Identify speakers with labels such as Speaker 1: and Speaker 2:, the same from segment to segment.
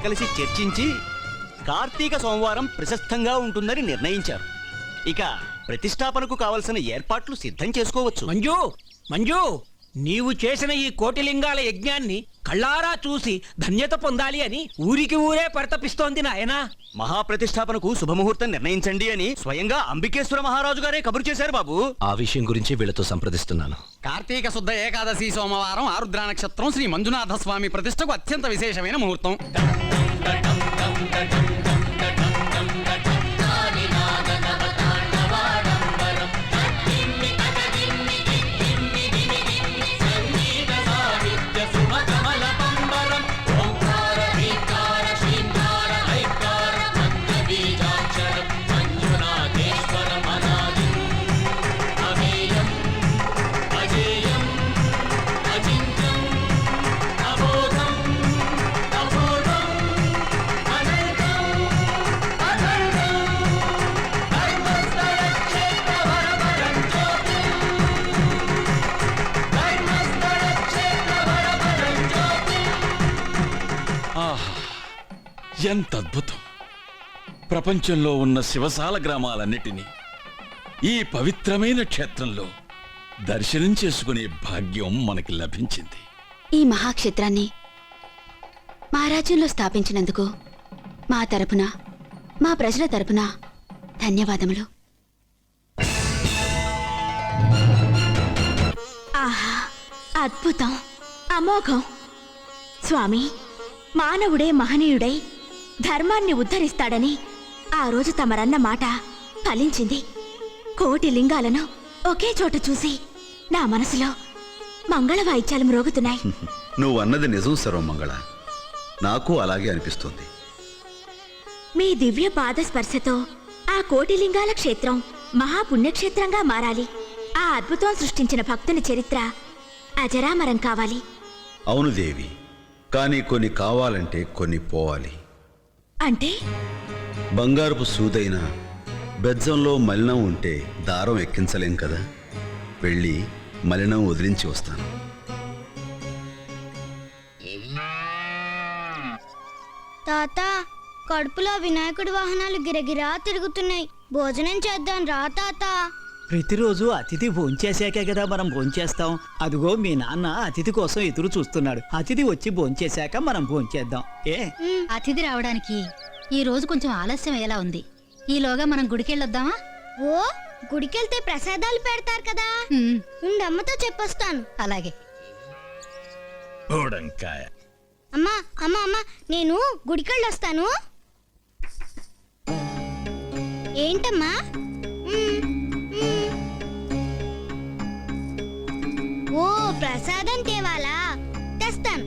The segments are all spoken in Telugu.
Speaker 1: కలిసి చర్చించి కార్తీక సోమవారం ప్రశస్తంగా ఉంటుందని నిర్ణయించారు. ఇక ప్రతిష్టాపనకు కావలసిన ఏర్పాట్లు సిద్ధం చేసుకోవచ్చు.
Speaker 2: మంజు మంజు, నీవు చేసిన ఈ కోటిలింగాల యజ్ఞాన్ని కళ్ళారా చూసి ధన్యత పొందాలి అని ఊరికి ఊరే పరితపిస్తోంది నాయనా.
Speaker 1: మహాప్రతిష్టాపనకు శుభముహూర్తం నిర్ణయించండి అని స్వయంగా అంబికేశ్వర మహారాజు గారే కబురు చేశారు బాబు.
Speaker 3: ఆ విషయం గురించి వీళ్ళతో సంప్రదిస్తున్నాను.
Speaker 4: కార్తీక శుద్ధ ఏకాదశి సోమవారం ఆరుద్ర నక్షత్రం శ్రీ మంజునాథ స్వామి ప్రతిష్టకు అత్యంత విశేషమైన ముహూర్తం.
Speaker 5: ఎంత అద్భుతం! ప్రపంచంలో ఉన్న శివసాల గ్రామాలన్నిటినీ ఈ పవిత్రమైన క్షేత్రంలో దర్శనం చేసుకునే భాగ్యం మనకి లభించింది.
Speaker 6: ఈ మహాక్షేత్రాన్ని మా రాజ్యంలో స్థాపించినందుకు మా తరపున, మా ప్రజల తరపున ధన్యవాదములు.
Speaker 7: ఆహా, అద్భుతం, అమోఘం! స్వామి, మానవుడే మహనీయుడై ధర్మాన్ని ఉద్ధరిస్తాడని ఆ రోజు తమరన్న మాట ఫలించింది. కోటి లింగాలను ఒకే చోట చూసి నా మనసులో మంగళ వాయిద్యాలు మ్రోగుతున్నాయి.
Speaker 8: నువ్వు అన్నది నిజం సర్వమంగళ, నాకు అలాగే అనిపిస్తుంది.
Speaker 7: మీ దివ్య పాద స్పర్శతో ఆ కోటి లింగాల క్షేత్రం మహాపుణ్యక్షేత్రంగా మారాలి. ఆ అద్భుతం సృష్టించిన భక్తుని చరిత్ర అజరామరం కావాలి.
Speaker 8: అవును దేవి, కానీ కొన్ని కావాలంటే కొన్ని పోవాలి.
Speaker 7: అంటే
Speaker 8: బంగారపు సూదైన బెజ్జంలో మలినం ఉంటే దారం ఎక్కించలేం కదా. వెళ్ళి మలినం వదిలించి వస్తాను.
Speaker 9: తాత, కడుపులో వినాయకుడి వాహనాలు గిరగిరా తిరుగుతున్నాయి. భోజనం చేద్దాం రా తాత.
Speaker 2: ప్రతిరోజు అతిథి భోంచేశాకే కదా మనం భోంచేస్తాం. అదిగో మీ నాన్న అతిథి కోసం ఎదురు చూస్తున్నాడు. అతిథి వచ్చి భోంచేశాక మనం భోంచేద్దాం.
Speaker 10: అతిథి రావడానికి ఈ రోజు కొంచెం ఆలస్యం ఎలా ఉంది. ఈలోగా మనం గుడికెళ్ళొద్దామా?
Speaker 9: ఓ, గుడికెళ్తే ప్రసాదాలు పెడతారు కదా. అమ్మతో చెప్పొస్తాను.
Speaker 10: అలాగే.
Speaker 9: అమ్మా అమ్మా అమ్మా, నేను గుడికెళ్ళొస్తాను. ఏంటమ్మా? ఓ, ప్రసాదం తేవాలా? తెస్తాను.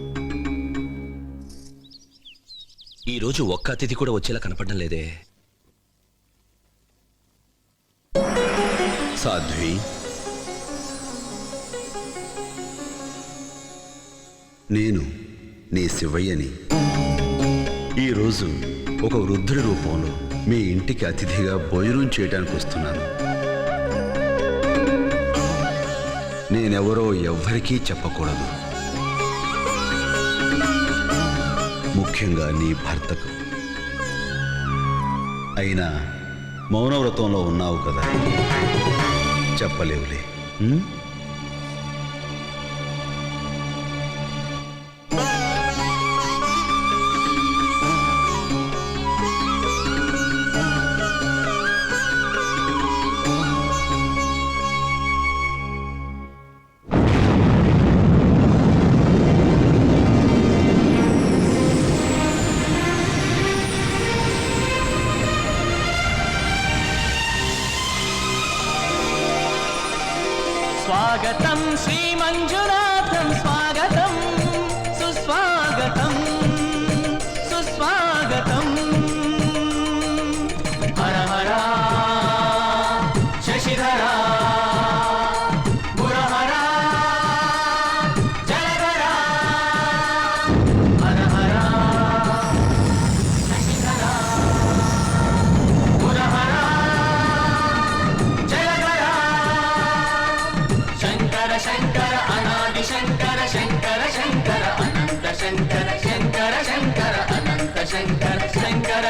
Speaker 3: ఈ రోజు ఒక్క అతిథి కూడా వచ్చేలా కనపడడం లేదే.
Speaker 8: సాధ్వి, నేను నీ శివయ్యని. ఈరోజు ఒక వృద్ధుడి రూపంలో మీ ఇంటికి అతిథిగా భోజనం చేయడానికి వస్తున్నాను. నేనెవరో ఎవ్వరికీ చెప్పకూడదు, ముఖ్యంగా నీ భర్తకు. అయినా మౌనవ్రతంలో ఉన్నావు కదా, చెప్పలేవులే.
Speaker 2: స్వాగతం శ్రీ మంజునాథం, స్వాగతం సుస్వాగతం సుస్వాగతం. హర హర శశిధర మురహర జలధర. హర హర శశిధర మురహర జలధర. శంకర శంకర అనాది శంకర శంకర శంకర.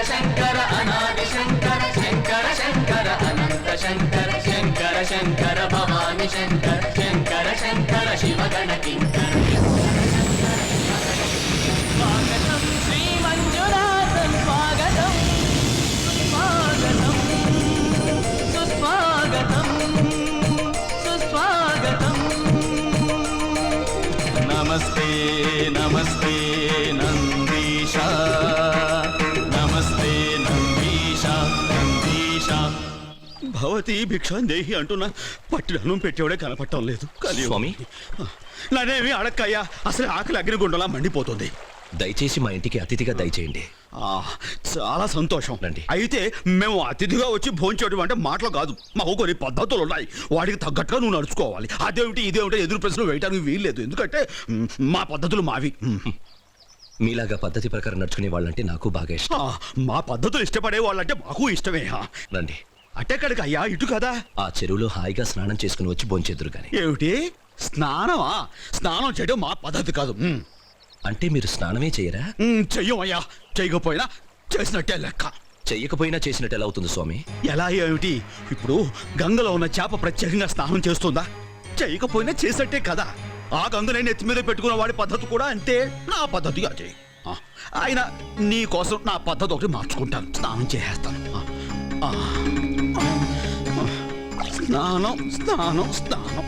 Speaker 3: శంకర అనాది శంకర శంకర శంకర అనంత శంకర శంకర శంకర భవాని శంకర శంకర శంకర శివగణ కింకర స్వాగతం శ్రీ మంజునాథం స్వాగతం స్వాగతం సుస్వాగతం సుస్వాగతం
Speaker 5: నమస్తే నమస్తే నందీశ నమస్తే నందీశ నందీశ భవతి భిక్షాందేహి అంటున్నా పట్టిన పెట్టేవాడే కనపడటం లేదు
Speaker 3: స్వామి.
Speaker 5: నానేమి అడక్కయ్యా, అసలు ఆకలి అగ్నిగుండలా మండిపోతుంది.
Speaker 3: దయచేసి మా ఇంటికి అతిథిగా దయచేయండి.
Speaker 5: చాలా సంతోషం.
Speaker 3: రండి.
Speaker 5: అయితే మేము అతిథిగా వచ్చి భోంచేయడం అంటే మాటలు కాదు, మాకు కొన్ని పద్ధతులు ఉన్నాయి. వాటికి తగ్గట్టుగా నువ్వు నడుచుకోవాలి. అదేమిటి ఇదేమిటి ఎదురు ప్రశ్నలు వేయడానికి వీల్లేదు, ఎందుకంటే మా పద్ధతులు మావి.
Speaker 3: మీలాగా పద్ధతి ప్రకారం నడుచుకునే వాళ్ళంటే నాకు బాగా ఇష్టం.
Speaker 5: మా పద్ధతులు ఇష్టపడే వాళ్ళంటే మాకు ఇష్టమే.
Speaker 3: రండి.
Speaker 5: అట్టెక్కడికి అయ్యా, ఇటు కదా.
Speaker 3: ఆ చెరువులో హాయిగా స్నానం చేసుకుని వచ్చి భోంచేదురు గాని.
Speaker 5: ఏమిటి స్నానమా? స్నానం చేయడం మా పద్ధతి కాదు.
Speaker 3: అంటే మీరు స్నానమే చేయరా?
Speaker 5: చెయ్యమయ్యా, చేయకపోయినా చేసినట్టే లెక్క.
Speaker 3: చెయ్యకపోయినా చేసినట్టు ఎలా అవుతుంది స్వామి?
Speaker 5: ఎలా ఏమిటి? ఇప్పుడు గంగలో ఉన్న చేప ప్రత్యేకంగా స్నానం చేస్తుందా? చేయకపోయినా చేసినట్టే కదా. ఆ గంగనే నెత్తి మీద పెట్టుకున్న వాడి పద్ధతి కూడా అంతే. నా పద్ధతిగా చేయి. ఆయన నీ కోసం నా పద్ధతి ఒకటి మార్చుకుంటాను, స్నానం చేసేస్తాను. స్నానం స్నానం స్నానం.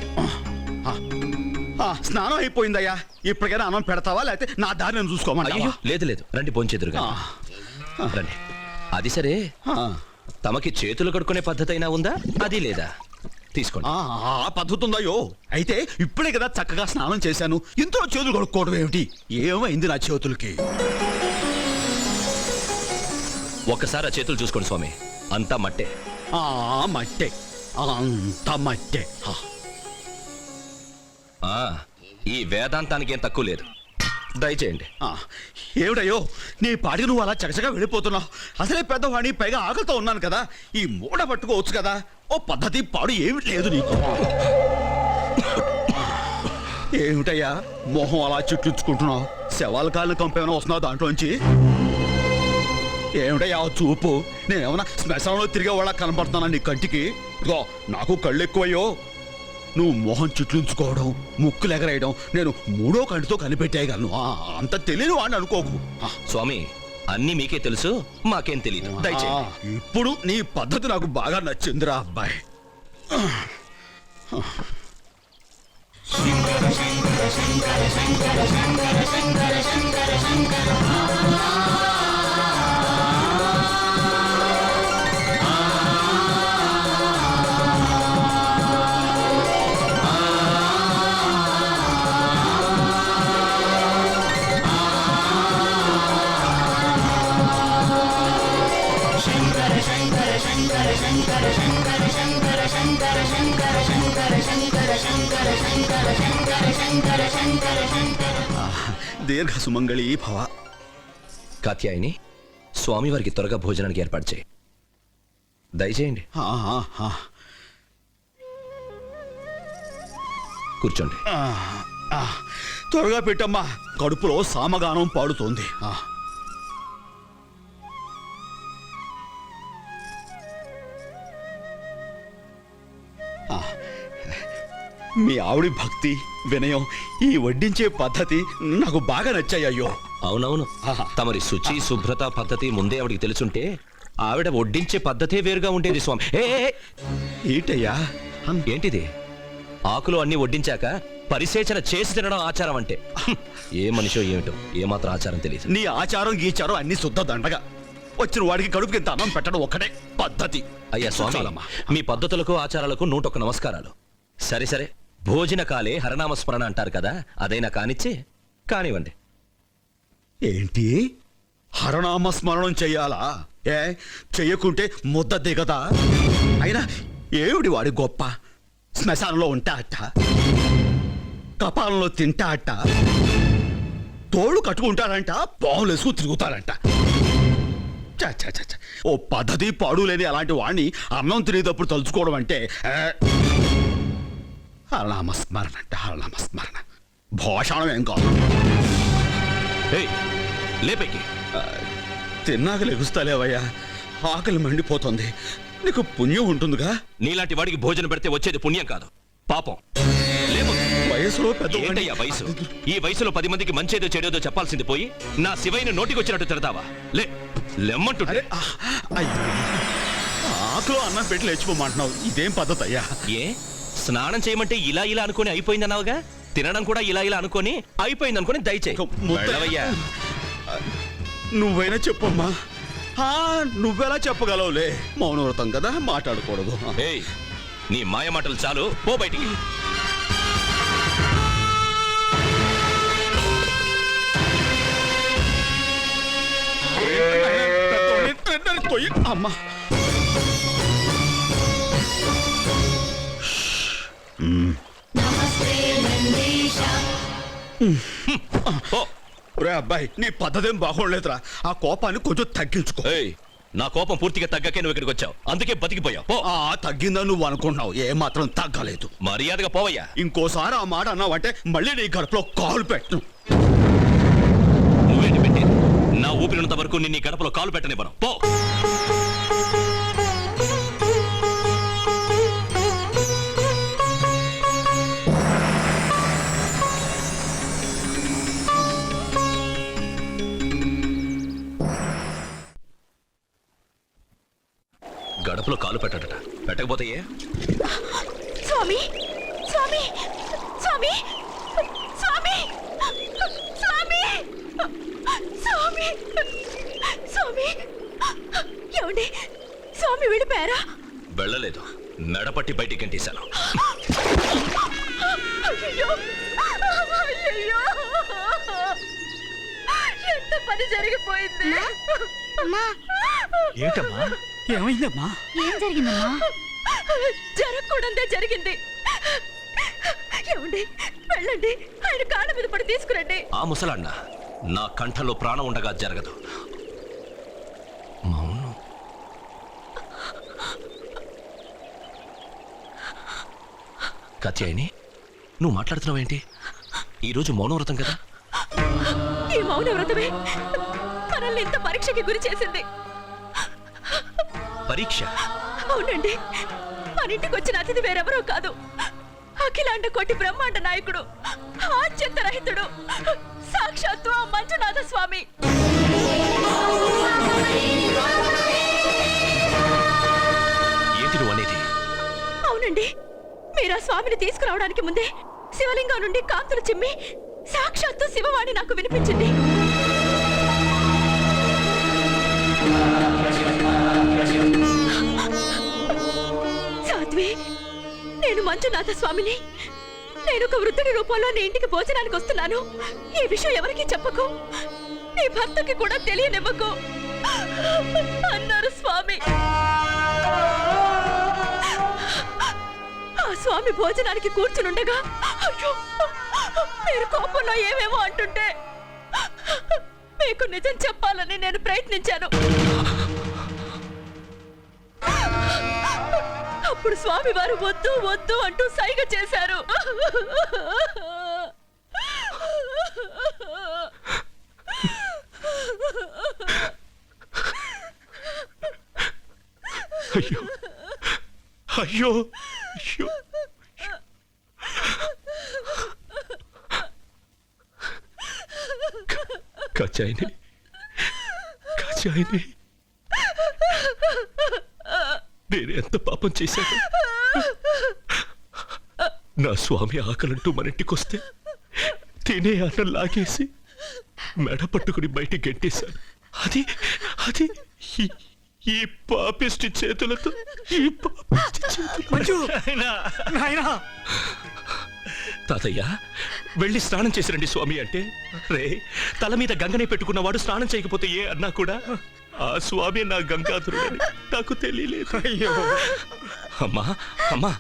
Speaker 5: స్నానం అయిపోయిందయ్యా. ఇప్పటికైనా అన్నం పెడతావా, లేకపోతే నా దారి నేను చూసుకోమంటావా?
Speaker 3: అయ్యో లేదు లేదు, రండి భోంచేదురు గాని. రండి. అది సరే, తమకి చేతులు కడుక్కునే పద్ధతి అయినా ఉందా? అది లేదా? తీసుకోండి.
Speaker 5: ఆ పద్ధతి ఉందయ్యో. అయితే ఇప్పుడే కదా చక్కగా స్నానం చేశాను, ఇంతలో చేతులు కడుక్కోవడం ఏమిటి? ఏమైంది నా చేతులకి?
Speaker 3: ఒక్కసారి ఆ చేతులు చూసుకోండి స్వామి, అంతా మట్టే.
Speaker 5: మట్టే, అంత మట్టే.
Speaker 3: ఈ వేదాంతానికి ఏం తక్కువ లేదు, దయచేయండి.
Speaker 5: ఏమిటయ్యో నీ పాడికి నువ్వు అలా చకచగా వెళ్ళిపోతున్నావు. అసలే పెద్దవాడిని, పైగా ఆకలితో ఉన్నాను కదా. ఈ మూడ పట్టుకోవచ్చు కదా. ఓ పద్ధతి పాడు ఏమి లేదు నీకు. ఏమిటయ్యా మొహం అలా చుట్టించుకుంటున్నావు? శవాల కాళ్ళని కంపేమైనా వస్తున్నావు దాంట్లోంచి? ఏమిటయ్యా చూపు? నేనేమన్నా శ్మశానంలో తిరిగే వాళ్ళ కనపడుతున్నా నీ కంటికి? ఇదిగో నాకు కళ్ళు ఎక్కువయ్యో. నువ్వు మొహం చుట్లించుకోవడం, ముక్కులు ఎగరేయడం నేను మూడో కంటితో కనిపెట్టేయగలను. అంత తెలియని వాడిని అనుకోకు.
Speaker 3: స్వామి, అన్నీ మీకే తెలుసు, మాకేం తెలియదు, దయచేయండి.
Speaker 5: ఇప్పుడు నీ పద్ధతి నాకు బాగా నచ్చిందిరా అబ్బాయి. దీర్ఘ సుమంగళి భవ.
Speaker 3: కాత్యాయని, స్వామివారికి త్వరగా భోజనానికి ఏర్పాటు చేయి, దయచేయండి. కూర్చోండి.
Speaker 5: త్వరగా పెట్టమ్మా, కడుపులో సామగానం పాడుతోంది. మీ ఆవిడి భక్తి, వినయం, ఈ వడ్డించే పద్ధతి నాకు బాగా నచ్చాయ్యో.
Speaker 3: అవునవును, తమరి శుచి శుభ్రత పద్ధతి ముందే ఆవిడికి తెలుసుంటే ఆవిడ వడ్డించే పద్ధతే వేరుగా ఉండేది స్వామి.
Speaker 5: ఏంటయ్యా
Speaker 3: ఏంటిది? ఆకులు అన్ని వడ్డించాక పరిసేచన చేసి తినడం ఆచారం అంటే? ఏ మనిషో ఏమిటో, ఏమాత్రం ఆచారం తెలియదు.
Speaker 5: నీ ఆచారం గీచారం అన్ని శుద్ధ దండగా. వచ్చిన వాడికి కడుపుకి ఇంత అన్నం పెట్టడం ఒక్కటే పద్ధతి.
Speaker 3: అయ్యా స్వామి, మీ పద్ధతులకు ఆచారాలకు 101 నమస్కారాలు. సరే సరే, భోజన కాలే హరనామస్మరణ అంటారు కదా, అదైనా కానిచ్చి కానివ్వండి.
Speaker 5: ఏంటి హరనామస్మరణం చెయ్యాలా? చెయ్యకుంటే ముద్ద దిగదా? అయినా ఏమిటి వాడి గొప్ప? శ్మశానంలో ఉంటా అట్ట, కపాలంలో తింటా అట్ట, తోళ్ళు కట్టుకుంటారంట, పావులు వేసుకు తిరుగుతారంట. ఓ పద్ధతి పాడు లేని అలాంటి వాడిని అన్నం తినేటప్పుడు తలుచుకోవడం అంటే హరనామస్మరణ అంట. హరనామస్మరణ భాషణం ఏం కాదు.
Speaker 3: లేపేకి
Speaker 5: తిన్నాక లెగుస్తాలేవయ్యా, ఆకలి మండిపోతుంది. నీకు పుణ్యం ఉంటుందిగా.
Speaker 11: నీలాంటి వాడికి భోజనం పెడితే వచ్చేది పుణ్యం కాదు, పాపం. లేము.
Speaker 5: వయసులో పెద్ద
Speaker 11: ఏంటయ్యా వయసు? ఈ వయసులో 10 మందికి మంచేదో చెడేదో చెప్పాల్సింది పోయి నా శివయ్యని నోటికి వచ్చినట్టు తిడతావా? లెమ్మంటు.
Speaker 5: అరే అయ్యో, ఆకులో అన్నం పెట్టి లేచిపోమంటున్నావు, ఇదేం పద్ధతి అయ్యా?
Speaker 11: ఏ స్నానం చేయమంటే ఇలా ఇలా అనుకుని అయిపోయిందన్నావుగా, తినడం కూడా ఇలా ఇలా అనుకొని అయిపోయింది అనుకుని దయచేయి. వెళ్ళవయ్యా.
Speaker 5: నువ్వైనా చెప్పమ్మా. నువ్వెలా చెప్పగలవులే, మౌనవ్రతం కదా, మాట్లాడకూడదు.
Speaker 11: ఏయ్, నీ మాయ మాటలు చాలు, పో బయటికి.
Speaker 5: అమ్మా, రే అబ్బాయి, నీ పద్ధతేం బాగోలేదురా. ఆ కోపాన్ని కొంచెం తగ్గించుకో.
Speaker 11: ఏయ్, నా కోపం పూర్తిగా తగ్గకే నువ్వు ఇక్కడికి వచ్చావు, అందుకే బతికిపోయావు. పో.
Speaker 5: తగ్గిందని నువ్వు అనుకుంటున్నావు, ఏ మాత్రం తగ్గలేదు.
Speaker 11: మర్యాదగా పోవయ్యా.
Speaker 5: ఇంకోసారి ఆ మాట అన్నావంటే మళ్ళీ నీ గడపలో కాలు పెట్టు.
Speaker 11: నువ్వేంటి పెట్టేది? నా ఊపిరినంత వరకు నిన్ను ఈ గడపలో కాలు పెట్టనివ్వను. పో. గడపలో కాలు పెట్టడట, పెట్టకపోతే ఏ?
Speaker 7: స్వామి స్వామి స్వామి స్వామి స్వామి స్వామి స్వామి ఏమండి, స్వామి వెళ్ళిపోయారా?
Speaker 11: వెళ్ళలేదు, మెడపట్టి బయటికి గంటేశాను.
Speaker 7: అయ్యో అయ్యో, ఎంత పని జరిగిపోయింది.
Speaker 2: ఏంటమ్మా, ఏమైందమ్మా?
Speaker 10: ఏం జరిగిందమ్మా?
Speaker 7: జరగకూడదే జరిగింది. ఏమండి, వెళ్ళండి, ఆయన కాళ్ళ మీద పడి తీసుకురండి.
Speaker 11: ఆ ముసలాన్న నా కంఠంలో ప్రాణం ఉండగా జరగదు. మౌనం. కత్యాయిని, నువ్వు మాట్లాడుతున్నావేంటి? ఈరోజు మౌనవ్రతం కదా?
Speaker 7: ఈ మౌన వ్రతమే మనల్ని ఇంత పరీక్షకి గురి చేసింది.
Speaker 11: పరీక్ష?
Speaker 7: అవునండి, మన ఇంటికి వచ్చిన అతిథి వేరెవరో కాదు, అఖిలాండ కోటి బ్రహ్మాండ నాయకుడు, ఆద్యంత రహితుడు, సాక్షాత్తు ఆ మంజునాథ స్వామి.
Speaker 11: ఏంటి నువ్వు అనేది?
Speaker 7: అవునండి, మీరు ఆ స్వామిని తీసుకురావడానికి ముందే శివలింగం నుండి కాంతులు చిమ్మి సాక్షాత్తు శివవాణి నాకు వినిపించింది. సాధ్వి, నేను మంజునాథ స్వామిని. నేను ఒక వృద్ధుడి రూపంలో నీ ఇంటికి భోజనానికి వస్తున్నాను. ఈ విషయం ఎవరికీ చెప్పకు, నీ భర్తకి కూడా తెలియనివ్వకు అన్నారు స్వామి. ఆ స్వామి భోజనానికి కూర్చునుండగా అయ్యో, మీరు కోపంలో ఏమేమో అంటుంటే మీకు నిజం చెప్పాలని నేను ప్రయత్నించాను. అప్పుడు స్వామి వారు వద్దు వద్దు అంటూ సైగ చేశారు.
Speaker 11: అయ్యో అయ్యో అయ్యో. కచాయిని, కచాయిని, నేను ఎంత పాపం చేశాను? నా స్వామి ఆకలంటూ మన ఇంటికొస్తే తినే అన్నం లాగేసి మెడ పట్టుకుని బయటికి గెంటేశాను. అది అది ఈ పాపిష్టి చేతులతో, ఈ పాపిష్టి చేతులతో. తాతయ్య, వెళ్ళి స్నానం చేసిరండి స్వామి అంటే, రే తల మీద గంగనే పెట్టుకున్నవాడు స్నానం చేయకపోతే ఏ అన్నా కూడా ఆ స్వామి నా గంగాధరుడని నాకు తెలియలేదు. అయ్యో అమ్మా అమ్మా,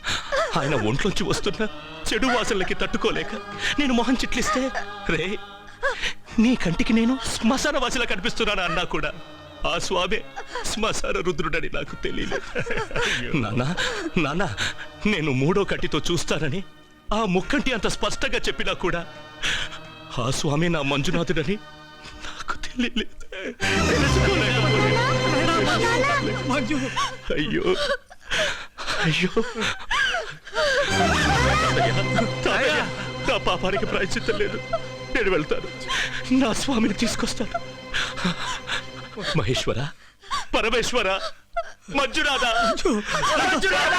Speaker 11: ఆయన ఒంట్లోంచి వస్తున్న చెడు వాసనలకి తట్టుకోలేక నేను మొహం చిట్లిస్తే, రే నీ కంటికి నేను శ్మశాన వాసిలా కనిపిస్తున్నాను అన్నా కూడా ఆ స్వామి శ్మశాన రుద్రుడని నాకు తెలియలేదు. నానా నానా, నేను 3వ కంటితో చూస్తానని ఆ ముక్కంటి అంత స్పష్టంగా చెప్పినా కూడా ఆ స్వామి నా మంజునాథుడని నాకు తెలియలేదు.
Speaker 2: మంజు
Speaker 11: అయ్యో అయ్యో తాతయ్య, నా పాపానికి ప్రాయశ్చిత్తం లేదు. నేను వెళ్తాను, నా స్వామిని తీసుకొస్తాను. మహేశ్వర, పరమేశ్వర, మంజునాథ, మంజునాథ!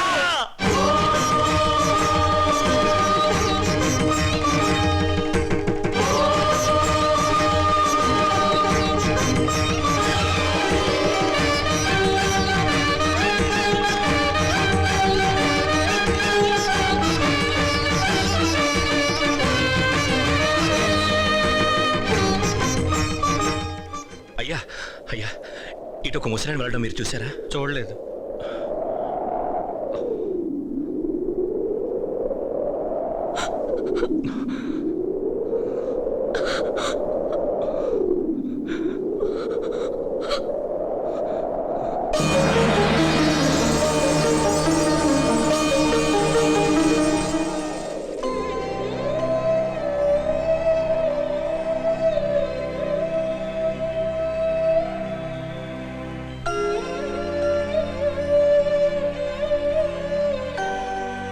Speaker 11: అయ్యా అయ్యా, ఇటు ఒక ముసలాయన వెళ్ళడం మీరు చూసారా?
Speaker 4: చూడలేదు.